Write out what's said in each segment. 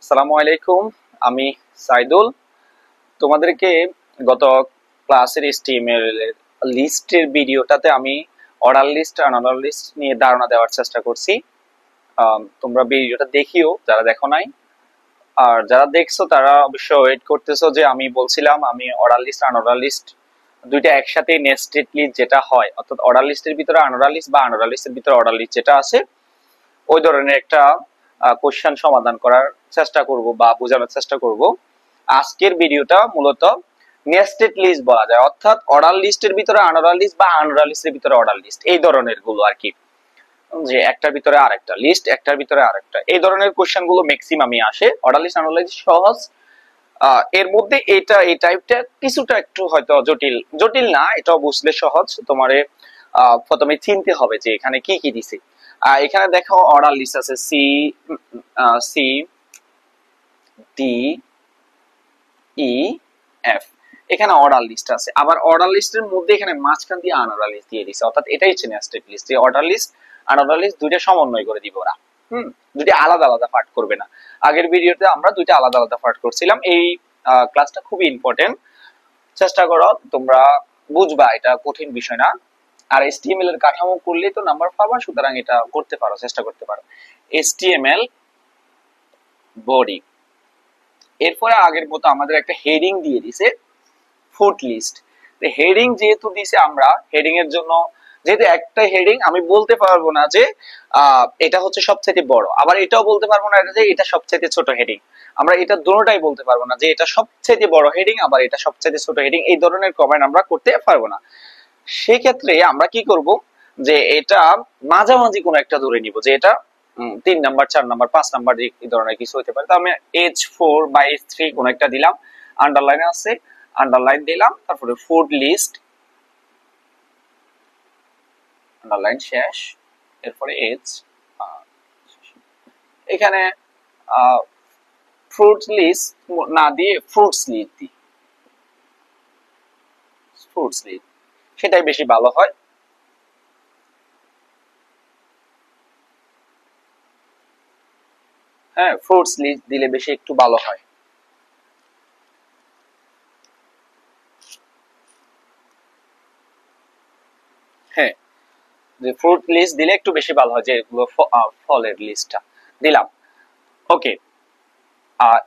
আসসালামু আলাইকুম। আমি সাইদুল। তোমাদেরকে গত ক্লাসের HTML এর লিস্টের ভিডিওটাতে আমি অর্ডার লিস্ট আর অর্ডার লিস্ট নিয়ে ধারণা দেওয়ার চেষ্টা করছি। তোমরা ভিডিওটা দেখিও যারা দেখো নাই, আর যারা দেখছো তারা অবশ্যই ওয়েট করতেছো যে আমি বলছিলাম আমি অর্ডার লিস্ট আর অর্ডার লিস্ট দুইটা একসাথে নেস্টেড লিস্ট যেটা হয়, অর্থাৎ অর্ডার লিস্টের ভিতরে আনঅর্ডার লিস্ট বা আনঅর্ডার লিস্টের ভিতরে অর্ডার লিস্ট যেটা আছে ওই ধরনের একটা কোশ্চেন সমাধান করার চেষ্টা করব বা বোঝানোর চেষ্টা করব। আজকের ভিডিওটা মূলত নেস্টেড লিস্ট বলা যায়, অর্থাৎ অর্ডার লিস্টের ভিতরে আনঅর্ডার লিস্ট বা আনঅর্ডার লিস্টের ভিতরে অর্ডার লিস্ট, এই ধরনের গুলো আর কি, যে একটার ভিতরে আরেকটা লিস্ট, একটার ভিতরে আরেকটা, এই ধরনের কোশ্চেন গুলো ম্যাক্সিমামই আসে। অর্ডার লিস্ট আনঅর্ডার লিস্ট সহজ, এর মধ্যে এটা এই টাইপটা কিছুটা একটু হয়তো জটিল, জটিল না, এটাও বুঝলে সহজ। তোমারে প্রথমে চিনতে হবে যে এখানে কি কি দিছে। এখানে দেখো অর্ডার লিস্ট আছে C C D E F, এখানে অর্ডার লিস্ট আছে। আবার অর্ডার লিস্টের মধ্যে এখানে মাঝখান দিয়ে আনঅর্ডার লিস্ট দিয়ে দিছে, অর্থাৎ এটাই হচ্ছে নেস্টেড লিস্ট। যে অর্ডার লিস্ট আনঅর্ডার লিস্ট দুইটা সমন্বয় করে দিব ওরা, দুইটা আলাদা আলাদা পার্ট করবে না। আগের ভিডিওতে আমরা দুইটা আলাদা আলাদা পার্ট করছিলাম। এই ক্লাসটা খুবই ইম্পর্টেন্ট, চেষ্টা করো তোমরা বুঝবা, এটা কঠিন বিষয় না। আর HTML এর কাঠামো করলে তো নাম্বার পাবা, সুতরাং এটা করতে পারো, চেষ্টা করতে পারো। HTML বডি, এরপরে আগের মতো আমাদের একটা হেডিং দিয়ে দিছে ফুট লিস্ট। হেডিং যেহেতু দিছে, আমরা হেডিং এর জন্য যেহেতু একটা হেডিং, আমি বলতে পারবো না যে এটা হচ্ছে সবচেয়ে বড়, আবার এটাও বলতে পারবো না যে এটা সবচেয়ে ছোট হেডিং। আমরা এটা দুটোটাই বলতে পারবো না যে এটা সবচেয়ে বড় হেডিং আবার এটা সবচেয়ে ছোট হেডিং, এই ধরনের কমেন্ট আমরা করতে পারবো না। সেক্ষেত্রে আমরা কি করব, যে এটা মাঝামাঝি কোনো একটা ধরে নিব, যে এটা 3 নাম্বার 4 নাম্বার 5 নাম্বার এই ধরনের কিছু হতে পারে। তো আমি H4 বা H3 কোন একটা দিলাম, আন্ডারলাইন আছে আন্ডারলাইন দিলাম, তারপরে ফুড লিস্ট আন্ডারলাইন শেষ, এরপরে H, এখানে ফ্রুট লিস্ট না দিয়ে ফ্রুটস লিস্ট দিই, ফ্রুটস লিস্ট সেটাই বেশি ভালো হয়। হ্যাঁ, ফ্রুটস লিস্ট দিলে বেশি একটু ভালো হয়। হ্যাঁ, যে ফ্রুট লিস্ট দিলে একটু বেশি ভালো হয়, যে ফলের লিস্টটা দিলাম। ওকে,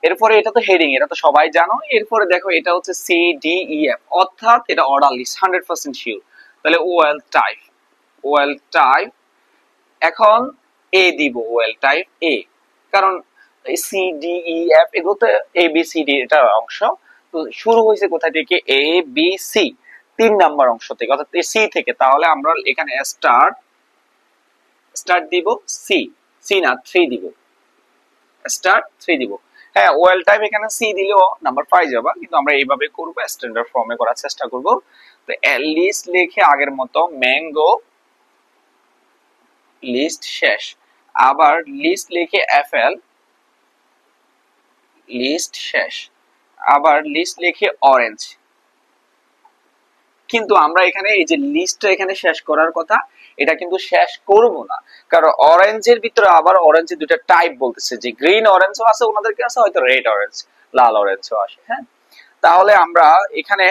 এরপরে এটা তো হেডিং, এটা তো সবাই জানো। এরপরে দেখো এটা হচ্ছে সি ডি ই এফ, অর্থাৎ এটা অর্ডার লিস্ট 100% শিওর। তাহলে ওয়েল টাইপ, ওয়েল টাইপ, এখন এ দিব, ওয়েল টাইপ এ, কারণ সি ডি ই এফ এগুলোতে এ বি সি ডি এটা অংশ, তো শুরু হয়েছে কোথায় থেকে, এ বি সি 3 নাম্বার অংশ থেকে, অর্থাৎ সি থেকে। তাহলে আমরা এখানে স্টার্ট স্টার্ট দিব সি, সি না 3 দিব, স্টার্ট 3 দিব। হ্যাঁ, ওয়েল টাইপ এখানে সি দিলেও নাম্বার পাই যাবা, কিন্তু আমরা এইভাবে করব, স্ট্যান্ডার্ড ফর্মে করার চেষ্টা করব। তো লিস্ট লিখে আগের মতো ম্যাঙ্গো লিস্ট শেষ, আবার লিস্ট লিখে এফএল লিস্ট শেষ, আবার লিস্ট লিখে অরেঞ্জ। কিন্তু আমরা এখানে এই যে লিস্টটা এখানে শেষ করার কথা, এটা কিন্তু শেষ করব না, কারণ অরেঞ্জের ভিতরে আবার অরেঞ্জের দুটো টাইপ বলতেছে, যে গ্রিন অরেঞ্জও আছে ওনাদের কাছে, হয়তো রেড অরেঞ্জ লাল অরেঞ্জও আসে। হ্যাঁ, তাহলে আমরা এখানে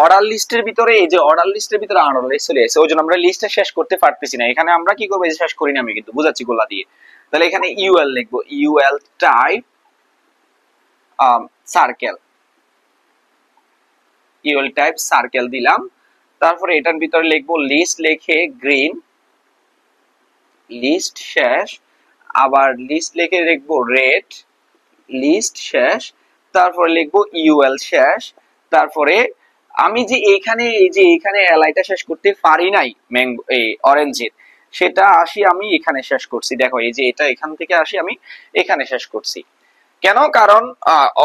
অর্ডার লিস্টের ভিতরে, এই যে অর্ডার লিস্টের ভিতরে আনঅর্ডার লিস্ট চলে আসে, ওই জন্য আমরা লিস্টটা শেষ করতে পারতেছি না। এখানে আমরা কি করবো, এই যে শেষ করি না, আমি কিন্তু বুঝাচ্ছি গোলা দিয়ে। তাহলে এখানে ইউএল লিখবো, UL type circle, UL type circle দিলাম। তারপরে এটার ভিতরে লিখবো লিস্ট লিখে গ্রিন লিস্ট শেষ, আবার লিস্ট লিখে লিখবো রেড লিস্ট শেষ, তারপরে লিখবো ইউএল শেষ। তারপরে আমি যে এইখানে এই যে এইখানে এলআইটা শেষ করতে পারি নাই ম্যাঙ্গো এই অরেঞ্জের, সেটা আসি আমি এখানে শেষ করছি। দেখো এই যে এটা এখান থেকে আসি আমি এখানে শেষ করছি। কেন? কারণ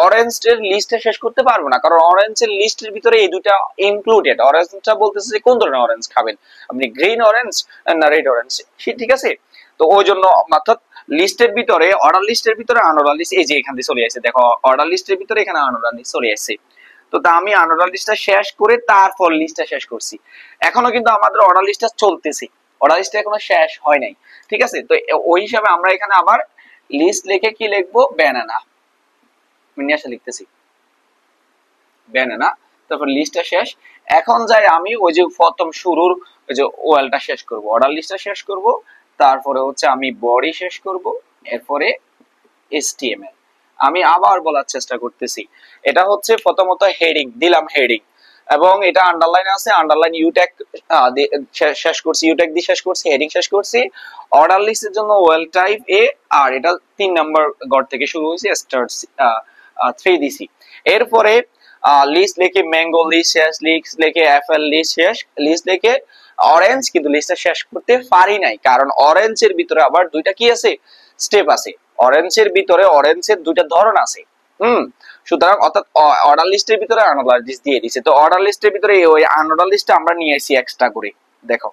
অরেঞ্জের লিস্টে শেষ করতে পারবো না, কারণ অরেঞ্জের লিস্টের ভিতরে এই দুটা ইনক্লুডেড। অরেঞ্জটা বলতেছে যে কোন ধরনের অরেঞ্জ খাবেন আপনি, গ্রিন অরেঞ্জ না রেড অরেঞ্জ, ঠিক আছে? তো ওই জন্য অর্থাৎ লিস্টের ভিতরে অর্ডার লিস্টের ভিতরে আনঅর্ডার লিস্ট এই যে এখান দিয়ে চলে আসে, দেখো অর্ডার লিস্টের ভিতরে এখানে আনঅর্ডার লিস্ট চলে আসে। তো তা আমি আনঅর্ডার লিস্টটা শেষ করে তারপর লিস্টটা শেষ করছি। এখনো কিন্তু আমাদের অর্ডার লিস্টটা চলতেছে, অর্ডার লিস্টটা এখনো শেষ হয় নাই, ঠিক আছে? তো ওই হিসাবে আমরা এখানে আবার লিস্ট লিখে কি লিখবো, ব্যানানা, আমি আসলে লিখতেছি ব্যানানা। তারপর লিস্টটা শেষ। এখন যাই আমি ওই যে প্রথম শুরুর ওই যে ওয়েলটা শেষ করব, অর্ডার লিস্টটা শেষ করব, তারপরে হচ্ছে আমি বডি শেষ করব, এরপরে HTML। আমি আবার বলার চেষ্টা করতেছি, এটা হচ্ছে প্রথমত হেডিং দিলাম, হেডিং, এবং এটা আন্ডারলাইন আছে, আন্ডারলাইন ইউ ট্যাগ শেষ করছি, ইউ ট্যাগ দিয়ে শেষ করছি, হেডিং শেষ করছি। অর্ডার লিস্টের জন্য ওয়েল টাইপ এ, আর এটা 3 নাম্বার ঘর থেকে শুরু হয়েছে, স্টার্ট 3 দিছি। এরপরে লিস্ট লিখে ম্যাঙ্গো লিস্ট শেষ, লিস্ট লিখে অ্যাপেল লিস্ট শেষ, লিস্ট লিখে অরেঞ্জ, কিন্তু লিস্টটা শেষ করতে পারি নাই, কারণ অরেঞ্জের ভিতরে আবার দুইটা কি আছে, স্টেপ আছে। অরেঞ্জের ভিতরে অরেঞ্জের দুইটা ধরন আছে। সুতরাং অর্থাৎ অর্ডার লিস্টের ভিতরে আনঅর্ডার লিস্ট দিয়ে দিছে। তো অর্ডার লিস্টের ভিতরে ওই আনঅর্ডার লিস্টটা আমরা নিয়ে আসি এক্সট্রা করে। দেখো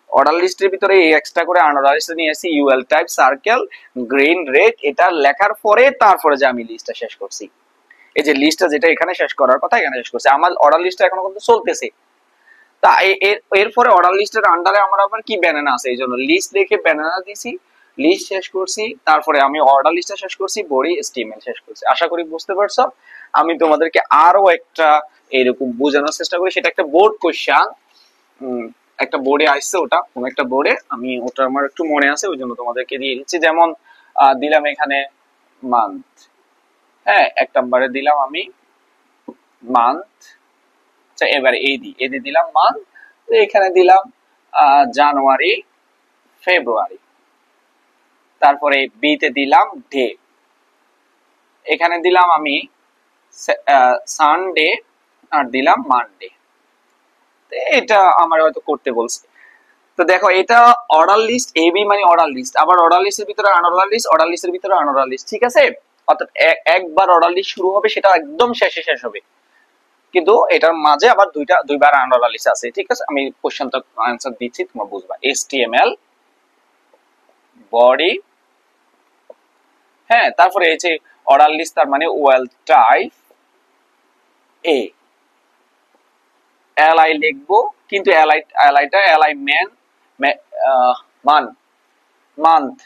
অর্ডার লিস্টের ভিতরে এই এক্সট্রা করে আনঅর্ডার লিস্ট নিয়ে আসি, UL type circle green red, এটা লেখার পরে তারপরে যে আমি লিস্টটা শেষ করছি। এই যে লিস্টটা যেটা এখানে শেষ করার কথা এখানে শেষ করছি, আমার অর্ডার লিস্টটা এখনো কিন্তু চলতেছে। তা এরপরে অর্ডার লিস্টের আন্ডারে আমার আবার কি ব্যানানা আছে, এই জন্য লিস্ট লিখে ব্যানানা দিছি, লিস্ট শেষ করছি, তারপরে আমি অর্ডার লিস্টটা শেষ করছি, বডি HTML শেষ করছি। আশা করি বুঝতে পারছো। আমি তোমাদেরকে আরো একটা এরকম বোঝানোর চেষ্টা করি, সেটা একটা বোর্ড কোশ্চেন, একটা বোর্ডে আসছে, ওটা কোন একটা বোর্ডে, আমি ওটা আমার একটু মনে আছে ওই জন্য তোমাদেরকে দিয়ে দিচ্ছি। যেমন দিলাম এখানে মান্থ, হ্যাঁ 1 নম্বরে দিলাম আমি মান্থ, আচ্ছা এবারে এদি দিলাম মান্থ, তো এখানে দিলাম জানুয়ারি ফেব্রুয়ারি, তারপরে বি তে দিলাম ডে, এখানে দিলাম আমি সানডে, আর দিলাম মানডে। এটা আমার হয়তো করতে বলছে। তো দেখো এটা অর্ডার লিস্ট, এবি মানে অর্ডার লিস্ট, আবার অর্ডার লিস্টের ভিতরে আনঅর্ডার লিস্ট, অর্ডার লিস্টের ভিতরে আনঅর্ডার লিস্ট, ঠিক আছে। অর্থাৎ একবার অর্ডার লিস্ট শুরু হবে, সেটা একদম শেষে শেষ হবে, কিন্তু এটার মাঝে আবার দুইবার আনঅর্ডার লিস্ট আছে, ঠিক আছে। আমি কোশ্চেনটা आंसर দিচ্ছি, তোমরা বুঝবা। HTML বডি, হ্যাঁ, তারপরে এই যে অর্ডার লিস্ট, তার মানে ওয়েল টাইপ এ, এলআই লিখবো, কিন্তু এলআইটা এলআই মান্থ,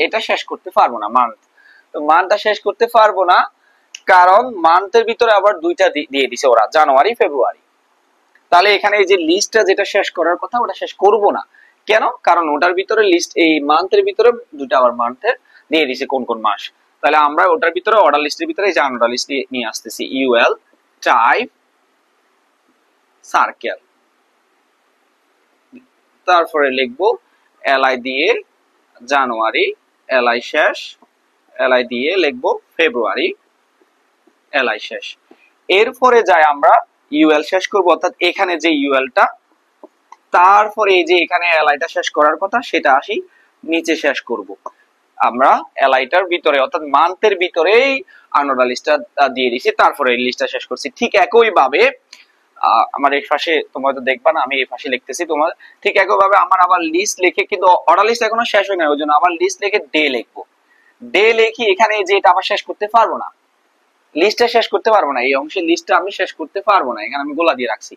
এটা শেষ করতে পারবো না, মান্থ। তো মান্থটা শেষ করতে পারবো না, কারণ মান্থের ভিতরে আবার দুইটা দিয়ে দিছে ওরা, জানুয়ারি ফেব্রুয়ারি। তাহলে এখানে এই যে লিস্টটা যেটা শেষ করার কথা ওটা শেষ করব না, কেন? কারণ ওটার ভিতরে লিস্ট, এই মান্থের ভিতরে দুইটা আবার মান্থের দিয়ে দিছে কোন কোন মাস। তাহলে আমরা ওটার ভিতরে অর্ডার লিস্টের ভিতরে এই যে আনঅর্ডার লিস্ট নিয়ে আসতেছি, ইউএল টাইপ সার্কেল, তারপরে লিখবো এলআই দিয়ে জানুয়ারি, এলআই শেষ, এলআই দিয়ে লিখবো ফেব্রুয়ারি, এলআই শেষ। এরপরে যাই আমরা ইউএল শেষ করব, অর্থাৎ এখানে যে ইউএলটা, তারপরে এই যে এখানে এলআইটা শেষ করার কথা সেটা আসি নিচে শেষ করব। আমরা এলআইটার ভিতরে অর্থাৎ মান্থের ভিতরেই আনঅর্ডার লিস্টটা দিয়ে দিছি, তারপরে এই লিস্টটা শেষ করছি। ঠিক একই ভাবে আমার এই পাশে তোমরা তো দেখবা না, আমি এই পাশে লিখতেছি, তোমার ঠিক একই ভাবে আমার আবার লিস্ট লিখে, কিন্তু অর্ডার লিস্ট এখনো শেষ হয় না, ওই জন্য আবার লিস্ট লিখে ডে লিখবো। ডে লিখি এখানে যে এটা আবার শেষ করতে পারবো না, লিস্টটা শেষ করতে পারবো না, এই অংশে লিস্টটা আমি শেষ করতে পারবো না, এখানে আমি গোলা দিয়ে রাখছি।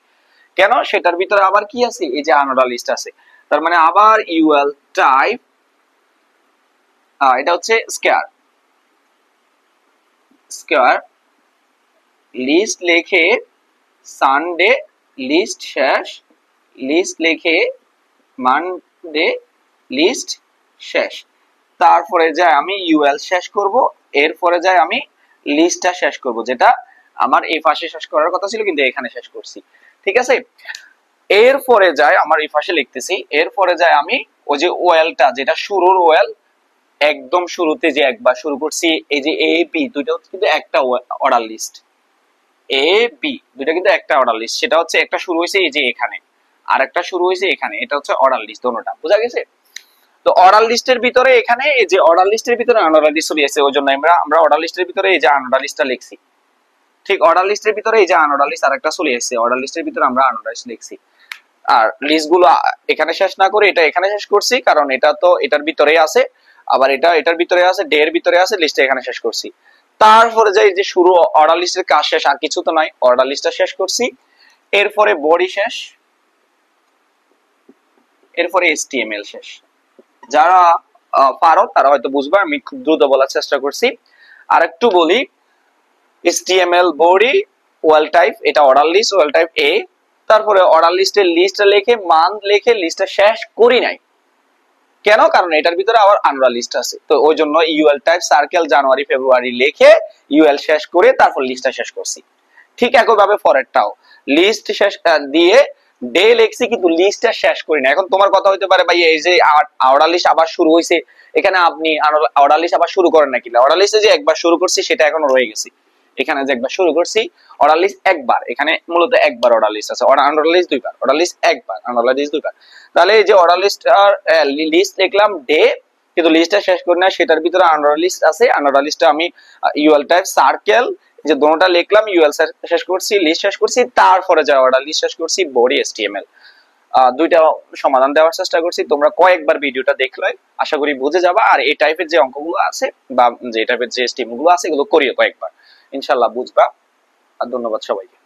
কেন? সেটার ভিতরে আবার কি আছে, এই যে আনঅর্ডার লিস্ট আছে। তার মানে আবার ইউএল টাইপ, এটা হচ্ছে স্কয়ার লিস্ট লিখে সানডে, লিস্ট শেষ, লিস্ট লিখে মানডে, লিস্ট শেষ। তারপরে যাই আমি ইউএল শেষ করব, এরপরে যাই আমি লিস্টটা শেষ করব, যেটা আমার এই পাশে শেষ করার কথা ছিল কিন্তু এখানে শেষ করছি, ঠিক আছে। এরপরে যাই আমার এই পাশে লিখতেছি, এরপরে যাই আমি ওই যে ওয়েলটা, যেটা শুরুর ওয়েল, একদম শুরুতে যে একবার শুরু করছি, এই যে এ বি দুইটা কিন্তু একটা অর্ডার লিস্ট, এ বি দুইটা কিন্তু একটা অর্ডার লিস্ট, সেটা হচ্ছে একটা শুরু হয়েছে এই যে এখানে, আর একটা শুরু হয়েছে এখানে, এটা হচ্ছে অর্ডার লিস্ট, দোনোটা বোঝা গেছে। তো অর্ডার লিস্টের ভিতরে এখানে এই যে অর্ডার লিস্টের ভিতরে আনঅর্ডার লিস্ট চলে আসে, ওই জন্য আমরা অর্ডার লিস্টের ভিতরে এই যে আনঅর্ডার লিস্টটা লিখছি। ঠিক অর্ডার লিস্টের ভিতরে এই যে আনঅর্ডার লিস্ট আরেকটা চলে আসছে, অর্ডার লিস্টের ভিতরে আমরা আনঅর্ডার লিস্ট লিখছি। আর লিস্টগুলো এখানে শেষ না করে এটা এখানে শেষ করছি, কারণ এটা তো এটার ভিতরেই আছে, আবার এটা এটার ভিতরে আছে, ডে এর ভিতরে আছে, লিস্টে এখানে শেষ করছি। তারপরে যাই যে শুরু অর্ডার লিস্টের কাজ শেষ, আর কিছু তো নাই, অর্ডার লিস্টটা শেষ করছি। এরপরে বডি শেষ, এরপরে HTML শেষ। যারা পারো তারা হয়তো বুঝবে, আমি খুব দ্রুত বলার চেষ্টা করছি। আর একটু বলি, HTML বডি ওয়েল টাইপ, এটা অর্ডার লিস্ট ওয়েল টাইপ এ। তারপরে অর্ডার লিস্টের লিস্টটা লিখে মান্থ লিখে লিস্টটা শেষ করি নাই কেন, কারণ এটার ভিতরে আবার আনরা লিস্ট আছে, তো ওই জন্য ইউএল টাইপ সার্কেল জানুয়ারি ফেব্রুয়ারি লিখে ইউএল শেষ করে তারপর লিস্টটা শেষ করছি। ঠিক একইভাবে পরেরটাও লিস্ট শেষ দিয়ে ডে লিখছি কিন্তু লিস্টটা শেষ করি না। এখন তোমার কথা হইতে পারে ভাই এই যে অর্ডার লিস্ট আবার শুরু হইছে, এখানে আপনি অর্ডার লিস্ট আবার শুরু করেন নাকি? অর্ডার লিস্টে যে একবার শুরু করছি সেটা এখনো রয়ে গেছে, এখানে যে একবার শুরু করছি অর্ডার লিস্ট একবার, এখানে মূলত একবার অর্ডার লিস্ট আছে, অর্ডার লিস্ট দুইবার, অর্ডার লিস্ট একবার, অর্ডার লিস্ট দুইবার। তাহলে এই যে অর্ডার লিস্ট আর লিস্ট লিখলাম ডে কিন্তু লিস্টটা শেষ করি না, সেটার ভিতরে আনঅর্ডার লিস্ট আছে, আনঅর্ডার লিস্টটা আমি ইউএল টাইপ সার্কেল যে দোনোটা লিখলাম, ইউএল শেষ করছি, লিস্ট শেষ করছি, তারপরে যা অর্ডার লিস্ট শেষ করছি, বডি HTML। দুইটা সমাধান দেওয়ার চেষ্টা করছি, তোমরা কয়েকবার ভিডিওটা দেখলে আশা করি বুঝে যাবা। আর এই টাইপের যে অঙ্কগুলো আছে বা যে টাইপের যে স্টেপ গুলো আছে এগুলো করিও কয়েকবার, ইনশাআল্লাহ বুঝবা। আর ধন্যবাদ সবাইকে।